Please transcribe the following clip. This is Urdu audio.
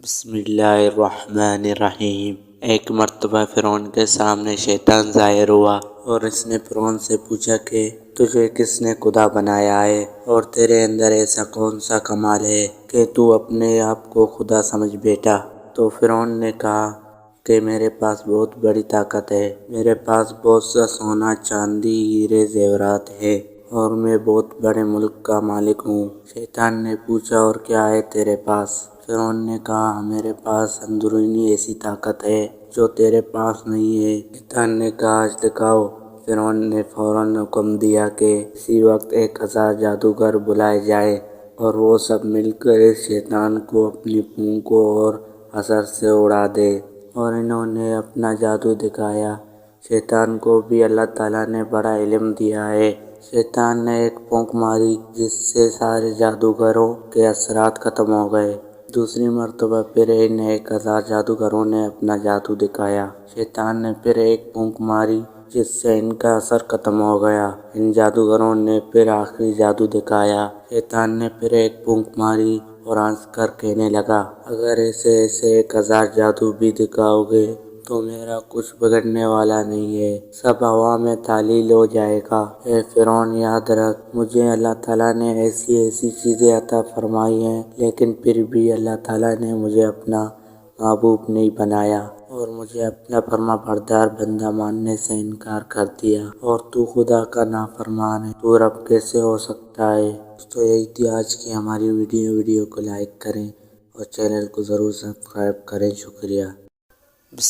بسم اللہ الرحمن الرحیم۔ ایک مرتبہ فرعون کے سامنے شیطان ظاہر ہوا اور اس نے فرعون سے پوچھا کہ تجھے کس نے خدا بنایا ہے اور تیرے اندر ایسا کون سا کمال ہے کہ تو اپنے آپ کو خدا سمجھ بیٹھا؟ تو فرعون نے کہا کہ میرے پاس بہت بڑی طاقت ہے، میرے پاس بہت سا سونا، چاندی، ہیرے زیورات ہے اور میں بہت بڑے ملک کا مالک ہوں۔ شیطان نے پوچھا اور کیا ہے تیرے پاس؟ فرعون نے کہا میرے پاس اندرونی ایسی طاقت ہے جو تیرے پاس نہیں ہے۔ شیطان نے کہا آج دکھاؤ۔ فرعون نے فوراً حکم دیا کہ اسی وقت 1000 جادوگر بلائے جائیں اور وہ سب مل کر اس شیطان کو اپنی پونکوں اور اثر سے اڑا دے، اور انہوں نے اپنا جادو دکھایا۔ شیطان کو بھی اللہ تعالیٰ نے بڑا علم دیا ہے۔ شیطان نے ایک پھونک ماری جس سے سارے جادوگروں کے اثرات ختم ہو گئے۔ دوسری مرتبہ پھر ان 1000 جادوگروں نے اپنا جادو دکھایا۔ شیطان نے پھر ایک پھونک ماری جس سے ان کا اثر ختم ہو گیا۔ ان جادوگروں نے پھر آخری جادو دکھایا۔ شیطان نے پھر ایک پھونک ماری اور ہنس کر کہنے لگا اگر ایسے 1000 جادو بھی دکھاؤ گے تو میرا کچھ بگڑنے والا نہیں ہے، سب ہوا میں تعلیل ہو جائے گا۔ اے فرعون یاد رکھ، مجھے اللہ تعالیٰ نے ایسی چیزیں عطا فرمائی ہیں، لیکن پھر بھی اللہ تعالیٰ نے مجھے اپنا محبوب نہیں بنایا اور مجھے اپنا فرما بردار بندہ ماننے سے انکار کر دیا، اور تو خدا کا نافرمان ہے، تو رب کیسے ہو سکتا ہے؟ تو یہی تھی آج کی ہماری ویڈیو کو لائک کریں اور چینل کو ضرور سبسکرائب کریں۔ شکریہ۔